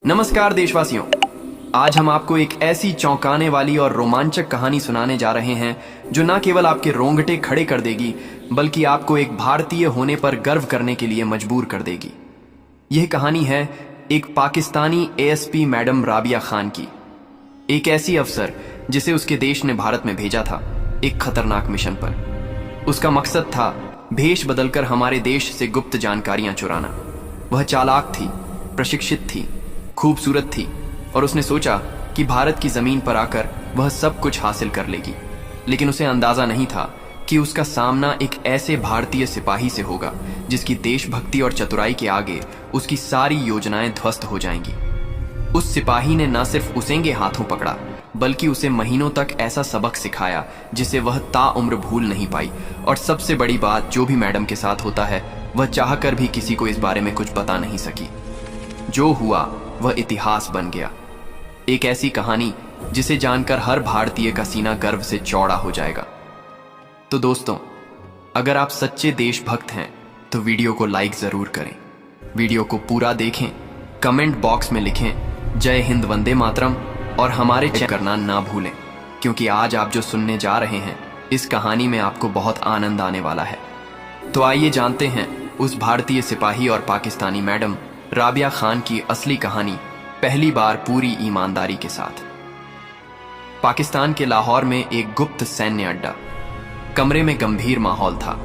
नमस्कार देशवासियों, आज हम आपको एक ऐसी चौंकाने वाली और रोमांचक कहानी सुनाने जा रहे हैं जो न केवल आपके रोंगटे खड़े कर देगी बल्कि आपको एक भारतीय होने पर गर्व करने के लिए मजबूर कर देगी। यह कहानी है एक पाकिस्तानी एएसपी मैडम राबिया खान की, एक ऐसी अफसर जिसे उसके देश ने भारत में भेजा था एक खतरनाक मिशन पर। उसका मकसद था भेष बदलकर हमारे देश से गुप्त जानकारियां चुराना। वह चालाक थी, प्रशिक्षित थी, खूबसूरत थी और उसने सोचा कि भारत की जमीन पर आकर वह सब कुछ हासिल कर लेगी। लेकिन उसे अंदाजा नहीं था कि उसका सामना एक ऐसे भारतीय सिपाही से होगा जिसकी देशभक्ति और चतुराई के आगे उसकी सारी योजनाएं ध्वस्त हो जाएंगी। उस सिपाही ने न सिर्फ उसेंगे हाथों पकड़ा बल्कि उसे महीनों तक ऐसा सबक सिखाया जिसे वह ताउम्र भूल नहीं पाई। और सबसे बड़ी बात, जो भी मैडम के साथ होता है वह चाहकर भी किसी को इस बारे में कुछ बता नहीं सकी। जो हुआ वह इतिहास बन गया, एक ऐसी कहानी जिसे जानकर हर भारतीय का सीना गर्व से चौड़ा हो जाएगा। तो दोस्तों, अगर आप सच्चे देशभक्त हैं तो वीडियो को लाइक जरूर करें, वीडियो को पूरा देखें, कमेंट बॉक्स में लिखें जय हिंद, वंदे मातरम और हमारे चैनल करना ना भूलें, क्योंकि आज आप जो सुनने जा रहे हैं इस कहानी में आपको बहुत आनंद आने वाला है। तो आइए जानते हैं उस भारतीय सिपाही और पाकिस्तानी मैडम राबिया खान की असली कहानी, पहली बार पूरी ईमानदारी के साथ। पाकिस्तान के लाहौर में एक गुप्त सैन्य अड्डा, कमरे में गंभीर माहौल था।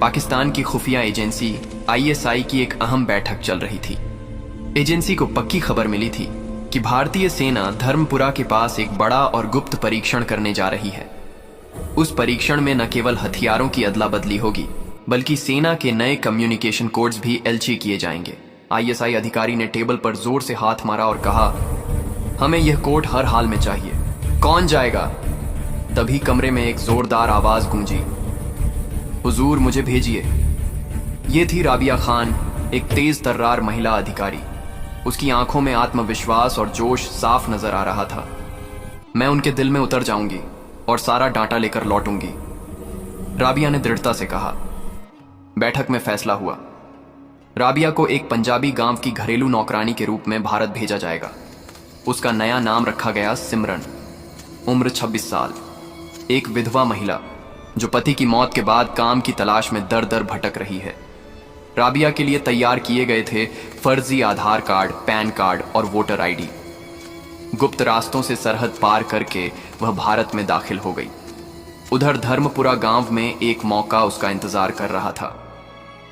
पाकिस्तान की खुफिया एजेंसी आईएसआई की एक अहम बैठक चल रही थी। एजेंसी को पक्की खबर मिली थी कि भारतीय सेना धर्मपुरा के पास एक बड़ा और गुप्त परीक्षण करने जा रही है। उस परीक्षण में न केवल हथियारों की अदला बदली होगी बल्कि सेना के नए कम्युनिकेशन कोड्स भी एलची किए जाएंगे। आईएसआई अधिकारी ने टेबल पर जोर से हाथ मारा और कहा, हमें यह कोड हर हाल में चाहिए। कौन जाएगा? तभी कमरे में एक जोरदार आवाज गूंजी, हुजूर मुझे भेजिए। यह थी राबिया खान, एक तेज तर्रार महिला अधिकारी। उसकी आंखों में आत्मविश्वास और जोश साफ नजर आ रहा था। मैं उनके दिल में उतर जाऊंगी और सारा डाटा लेकर लौटूंगी, राबिया ने दृढ़ता से कहा। बैठक में फैसला हुआ, राबिया को एक पंजाबी गांव की घरेलू नौकरानी के रूप में भारत भेजा जाएगा। उसका नया नाम रखा गया सिमरन। उम्र 26 साल, एक विधवा महिला जो पति की मौत के बाद काम की तलाश में दर दर भटक रही है। राबिया के लिए तैयार किए गए थे फर्जी आधार कार्ड, पैन कार्ड और वोटर आईडी। गुप्त रास्तों से सरहद पार करके वह भारत में दाखिल हो गई। उधर धर्मपुरा गांव में एक मौका उसका इंतजार कर रहा था।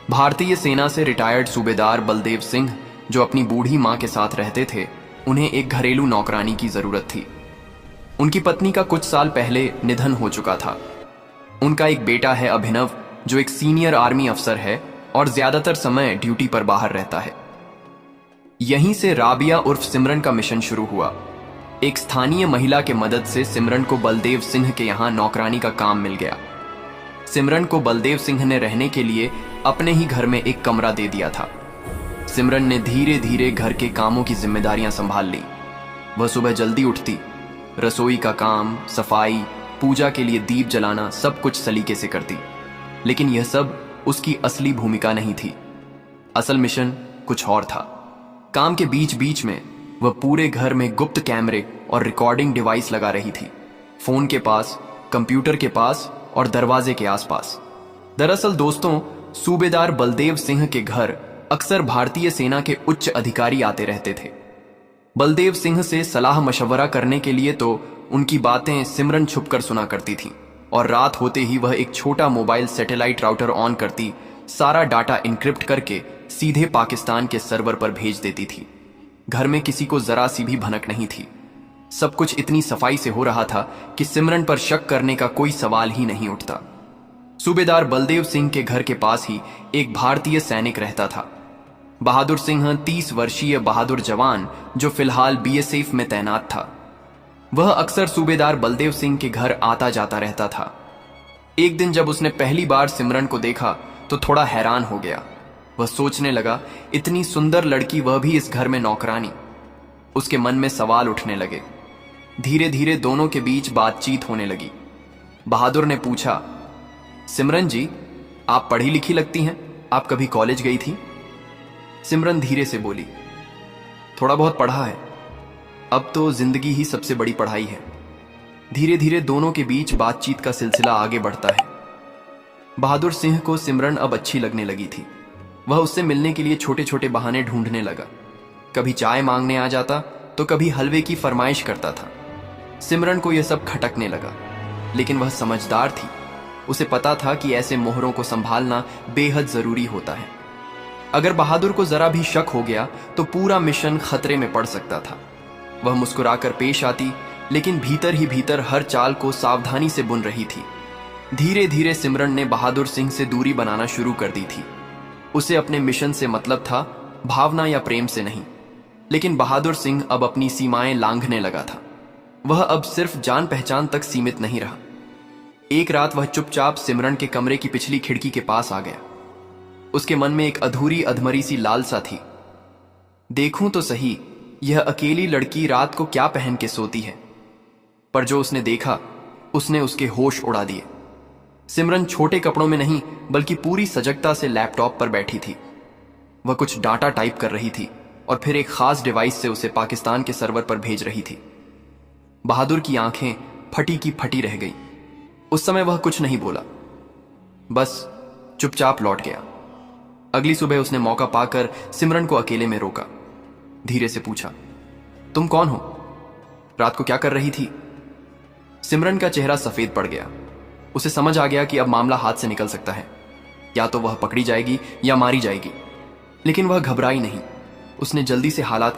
भारतीय सेना से रिटायर्ड सूबेदार बलदेव सिंह, जो अपनी बूढ़ी मां के साथ रहते थे, उन्हें एक घरेलू नौकरानी की जरूरत थी। उनकी पत्नी का कुछ साल पहले निधन हो चुका था। उनका एक बेटा है अभिनव, जो एक सीनियर आर्मी अफसर है और ज्यादातर समय ड्यूटी पर बाहर रहता है। यहीं से राबिया उर्फ सिमरन का मिशन शुरू हुआ। एक स्थानीय महिला के मदद से सिमरन को बलदेव सिंह के यहां नौकरानी का काम मिल गया। सिमरन को बलदेव सिंह ने रहने के लिए अपने ही घर में एक कमरा दे दिया था। सिमरन ने धीरे धीरे घर के कामों की जिम्मेदारियां संभाल ली। वह सुबह जल्दी उठती, रसोई का काम, सफाई, पूजा के लिए दीप जलाना सब कुछ सलीके से करती। लेकिन यह सब उसकी असली भूमिका नहीं थी। असल मिशन कुछ और था। काम के बीच बीच में वह पूरे घर में गुप्त कैमरे और रिकॉर्डिंग डिवाइस लगा रही थी, फोन के पास, कंप्यूटर के पास और दरवाजे के आसपास। दरअसल दोस्तों, सूबेदार बलदेव सिंह के घर अक्सर भारतीय सेना के उच्च अधिकारी आते रहते थे। बलदेव सिंह से सलाह मशवरा करने के लिए तो उनकी बातें सिमरन छुपकर सुना करती थी और रात होते ही वह एक छोटा मोबाइल सैटेलाइट राउटर ऑन करती, सारा डाटा इनक्रिप्ट करके सीधे पाकिस्तान के सर्वर पर भेज देती थी। घर में किसी को जरा सी भी भनक नहीं थी। सब कुछ इतनी सफाई से हो रहा था कि सिमरन पर शक करने का कोई सवाल ही नहीं उठता। सूबेदार बलदेव सिंह के घर के पास ही एक भारतीय सैनिक रहता था। बहादुर सिंह, 30 वर्षीय बहादुर जवान जो फिलहाल बीएसएफ में तैनात था। वह अक्सर सूबेदार बलदेव सिंह के घर आता जाता रहता था। एक दिन जब उसने पहली बार सिमरन को देखा तो थोड़ा हैरान हो गया। वह सोचने लगा, इतनी सुंदर लड़की, वह भी इस घर में नौकरानी। उसके मन में सवाल उठने लगे। धीरे धीरे दोनों के बीच बातचीत होने लगी। बहादुर ने पूछा, सिमरन जी, आप पढ़ी लिखी लगती हैं, आप कभी कॉलेज गई थी? सिमरन धीरे से बोली, थोड़ा बहुत पढ़ा है। अब तो जिंदगी ही सबसे बड़ी पढ़ाई है। धीरे धीरे दोनों के बीच बातचीत का सिलसिला आगे बढ़ता है। बहादुर सिंह को सिमरन अब अच्छी लगने लगी थी। वह उससे मिलने के लिए छोटे छोटे बहाने ढूंढने लगा। कभी चाय मांगने आ जाता तो कभी हलवे की फरमाइश करता था। सिमरन को यह सब खटकने लगा, लेकिन वह समझदार थी। उसे पता था कि ऐसे मोहरों को संभालना बेहद जरूरी होता है। अगर बहादुर को जरा भी शक हो गया तो पूरा मिशन खतरे में पड़ सकता था। वह मुस्कुराकर पेश आती, लेकिन भीतर ही भीतर हर चाल को सावधानी से बुन रही थी। धीरे धीरे सिमरन ने बहादुर सिंह से दूरी बनाना शुरू कर दी थी। उसे अपने मिशन से मतलब था, भावना या प्रेम से नहीं। लेकिन बहादुर सिंह अब अपनी सीमाएं लांघने लगा था। वह अब सिर्फ जान पहचान तक सीमित नहीं रहा। एक रात वह चुपचाप सिमरन के कमरे की पिछली खिड़की के पास आ गया। उसके मन में एक अधूरी अधमरी सी लालसा थी। देखूं तो सही, यह अकेली लड़की रात को क्या पहन के सोती है। पर जो उसने देखा, उसने उसके होश उड़ा दिए। सिमरन छोटे कपड़ों में नहीं बल्कि पूरी सजगता से लैपटॉप पर बैठी थी। वह कुछ डाटा टाइप कर रही थी और फिर एक खास डिवाइस से उसे पाकिस्तान के सर्वर पर भेज रही थी। बहादुर की आंखें फटी की फटी रह गईं। उस समय वह कुछ नहीं बोला, बस चुपचाप लौट गया। अगली सुबह उसने मौका पाकर सिमरन को अकेले में रोका। धीरे से पूछा, तुम कौन हो? रात को क्या कर रही थी? सिमरन का चेहरा सफेद पड़ गया। उसे समझ आ गया कि अब मामला हाथ से निकल सकता है। या तो वह पकड़ी जाएगी या मारी जाएगी। लेकिन वह घबराई नहीं। उसने जल्दी से हालात